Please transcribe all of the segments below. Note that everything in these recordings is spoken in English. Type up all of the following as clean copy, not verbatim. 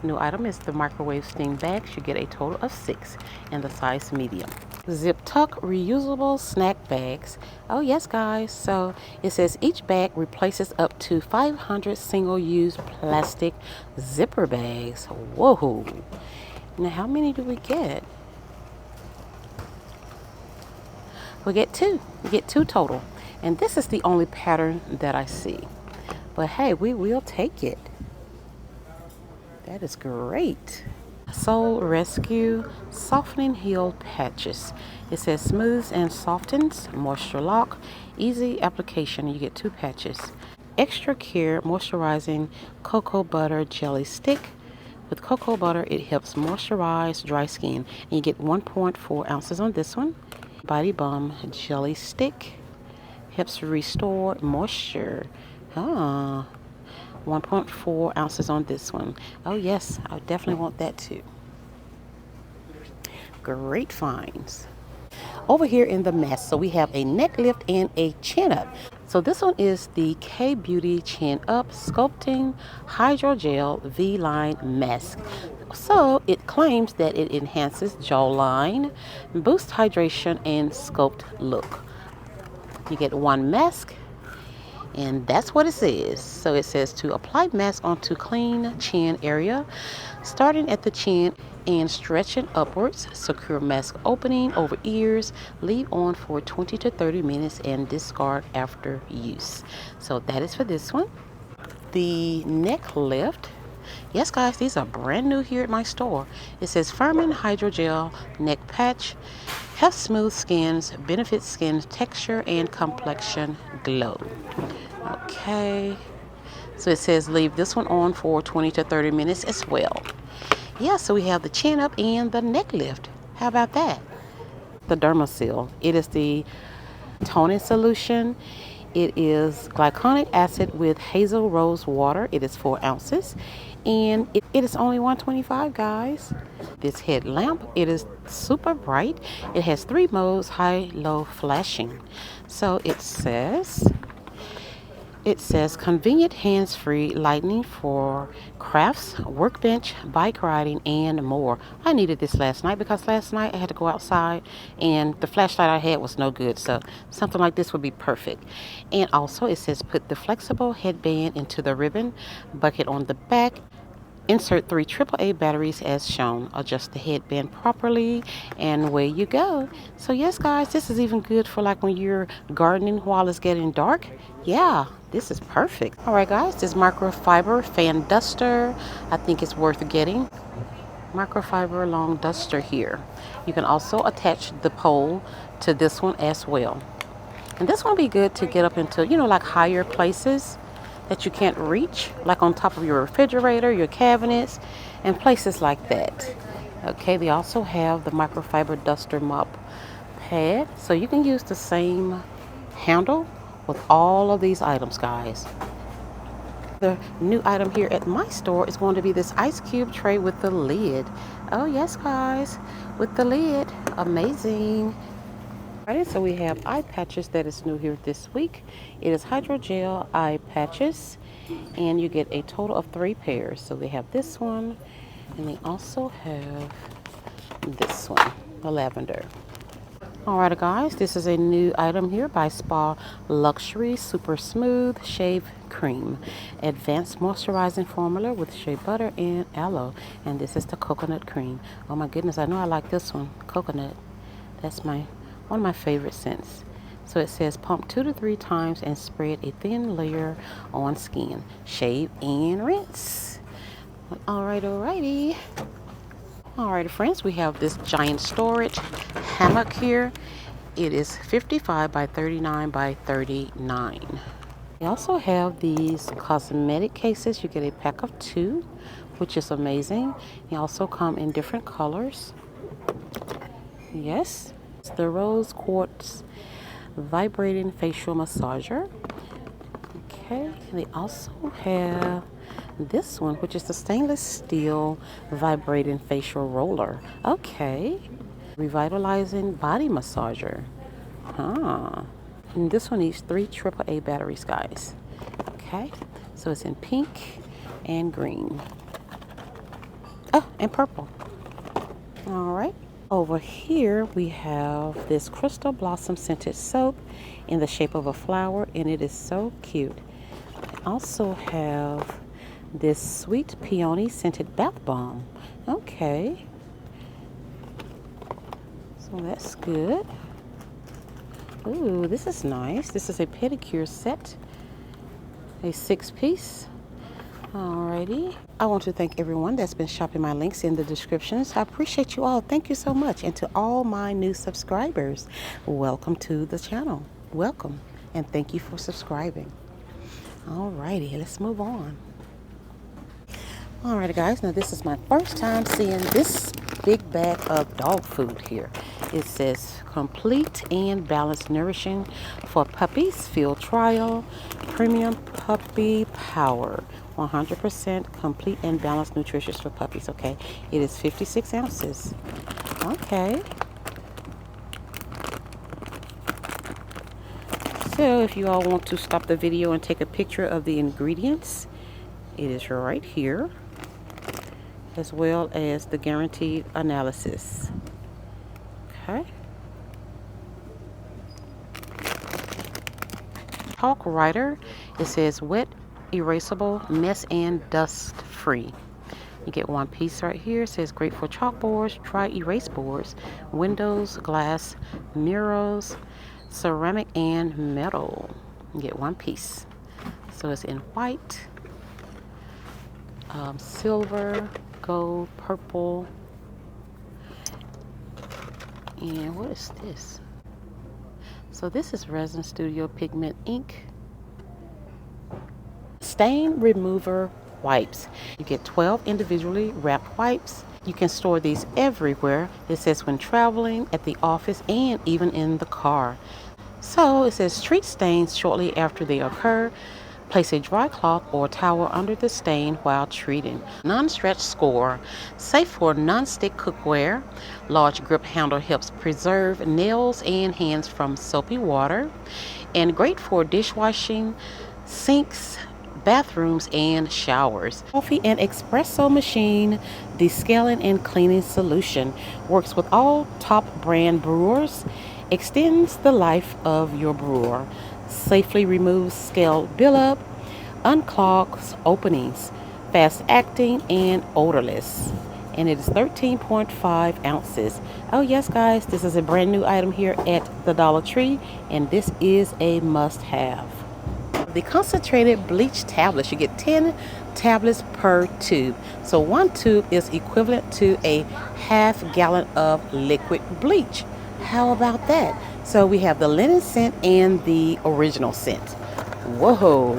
this new item is the microwave steam bags. You get a total of 6 in the size medium. Zip tuck reusable snack bags. Oh yes guys, so it says each bag replaces up to 500 single-use plastic zipper bags. Whoa. Now how many do we get? We get 2. We get 2 total. And this is the only pattern that I see. But hey, we will take it. That is great. Soul Rescue Softening Heel Patches. It says smooths and softens, moisture lock, easy application. You get 2 patches. Extra Care Moisturizing Cocoa Butter Jelly Stick. With cocoa butter, it helps moisturize dry skin. And you get 1.4 ounces on this one. Body Balm Jelly Stick. Helps restore moisture. 1.4 ounces on this one. Oh yes, I definitely want that too. Great finds. Over here in the mask, so we have a neck lift and a chin up. So this one is the K Beauty Chin Up Sculpting Hydrogel V-Line Mask. So it claims that it enhances jawline, boosts hydration, and sculpt look. You get 1 mask, and that's what it says. So it says to apply mask onto clean chin area, starting at the chin and stretching upwards. Secure mask opening over ears. Leave on for 20 to 30 minutes and discard after use. So that is for this one. The neck lift. Yes guys, these are brand new here at my store. It says Firming Hydrogel Neck Patch. Helps smooth skins, benefits skin texture and complexion glow. Okay, so it says leave this one on for 20 to 30 minutes as well. Yeah, so we have the chin up and the neck lift. How about that? The Dermasil. It is the toning solution. It is glycolic acid with hazel rose water. It is 4 ounces. And it is only $125, guys. This headlamp, it is super bright. It has 3 modes, high, low, flashing. So it says convenient hands-free lighting for crafts, workbench, bike riding, and more. I needed this last night because last night I had to go outside and the flashlight I had was no good. So something like this would be perfect. And also it says put the flexible headband into the ribbon bucket on the back. Insert 3 AAA batteries as shown. Adjust the headband properly and away you go. So yes guys, this is even good for like when you're gardening while it's getting dark. Yeah, this is perfect. Alright guys, this microfiber fan duster. I think it's worth getting. Microfiber long duster here. You can also attach the pole to this one as well. And this one will be good to get up into, you know, like higher places that you can't reach, like on top of your refrigerator, your cabinets, and places like that. Okay, they also have the microfiber duster mop pad, so you can use the same handle with all of these items, guys. The new item here at my store is going to be this ice cube tray with the lid. Oh yes, guys, with the lid. Amazing. Alright, so we have eye patches that is new here this week. It is hydrogel eye patches, and you get a total of 3 pairs. So they have this one, and they also have this one, the lavender. Alright guys, this is a new item here by Spa Luxury Super Smooth Shave Cream. Advanced moisturizing formula with shea butter and aloe. And this is the coconut cream. Oh my goodness, I know I like this one, coconut. That's one of my favorite scents. So it says pump 2 to 3 times and spread a thin layer on skin. Shave and rinse. Alrighty. Alright friends, we have this giant storage hammock here. It is 55 by 39 by 39. We also have these cosmetic cases. You get a pack of 2, which is amazing. They also come in different colors. Yes. The rose quartz vibrating facial massager. Okay, they also have this one, which is the stainless steel vibrating facial roller. Okay, revitalizing body massager. And this one needs 3 AAA batteries, guys. Okay, so it's in pink and green. Oh, and purple. All right. Over here we have this Crystal Blossom scented soap in the shape of a flower, and it is so cute. I also have this Sweet Peony scented bath bomb. Okay. So that's good. Ooh, this is nice. This is a pedicure set, a 6-piece. Alrighty. I want to thank everyone that's been shopping my links in the descriptions. I appreciate you all. Thank you so much. And to all my new subscribers, welcome to the channel. Welcome. And thank you for subscribing. Alrighty, let's move on. Alrighty guys, now this is my first time seeing this big bag of dog food here. It says complete and balanced nourishing for puppies, field trial, premium puppy power. 100% complete and balanced nutritious for puppies. Okay, it is 56 ounces. Okay. So if you all want to stop the video and take a picture of the ingredients, it is right here, as well as the guaranteed analysis. Okay. Chalk writer, it says wet, erasable, mess and dust free. You get 1 piece right here. It says great for chalkboards, dry erase boards, windows, glass, mirrors, ceramic and metal. You get 1 piece. So it's in white, silver, gold, purple, and what is this? So this is Resin Studio Pigment Ink Stain Remover Wipes. You get 12 individually wrapped wipes. You can store these everywhere. It says when traveling, at the office, and even in the car. So it says treat stains shortly after they occur. Place a dry cloth or towel under the stain while treating. Non-stretch score. Safe for non-stick cookware. Large grip handle helps preserve nails and hands from soapy water. And great for dishwashing, sinks, bathrooms, and showers. Coffee and espresso machine descaling and cleaning solution. Works with all top brand brewers. Extends the life of your brewer. Safely removes scaled buildup, unclogs openings, fast acting and odorless. And it is 13.5 ounces. Oh yes guys, this is a brand new item here at the Dollar Tree, and this is a must have. The concentrated bleach tablets, you get 10 tablets per tube. So 1 tube is equivalent to a ½ gallon of liquid bleach. How about that? So we have the linen scent and the original scent. Whoa,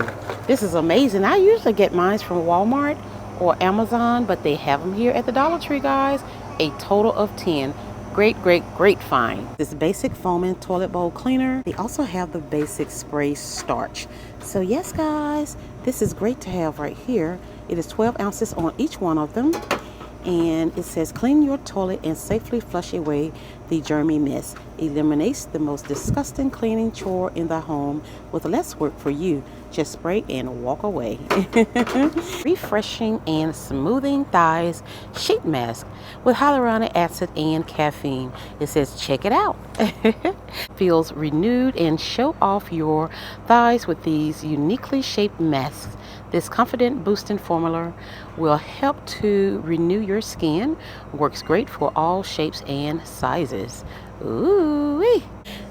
this is amazing. I usually get mine from Walmart or Amazon, but they have them here at the Dollar Tree, guys. A total of 10. Great, great, great find. This basic foaming toilet bowl cleaner. They also have the basic spray starch. So yes, guys, this is great to have right here. It is 12 ounces on each one of them. And it says clean your toilet and safely flush away the germy mess. Eliminates the most disgusting cleaning chore in the home with less work for you. Just spray and walk away. Refreshing and smoothing thighs sheet mask with hyaluronic acid and caffeine. It says check it out. Feels renewed, and show off your thighs with these uniquely shaped masks. This confident boosting formula will help to renew your skin. Works great for all shapes and sizes. Ooh-wee.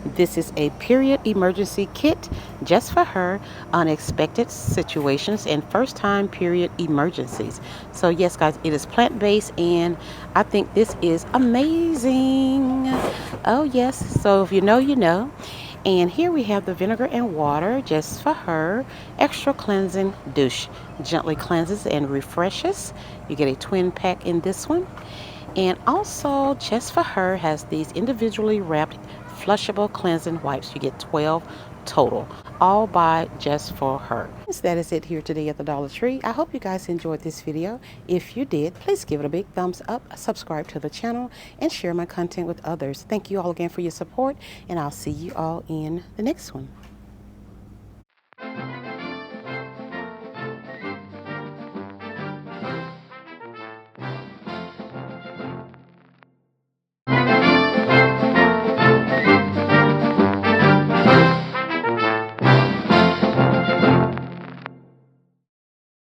This is a period emergency kit just for her, unexpected situations and first time period emergencies. So yes guys, it is plant-based, and I think this is amazing. Oh yes, so if you know, you know. And here we have the vinegar and water just for her. Extra cleansing douche. Gently cleanses and refreshes. You get a twin pack in this one. And also just for her has these individually wrapped flushable cleansing wipes. You get 12 total, all by just for her. So that is it here today at the Dollar Tree. I hope you guys enjoyed this video. If you did, please give it a big thumbs up, subscribe to the channel, and share my content with others. Thank you all again for your support, and I'll see you all in the next one.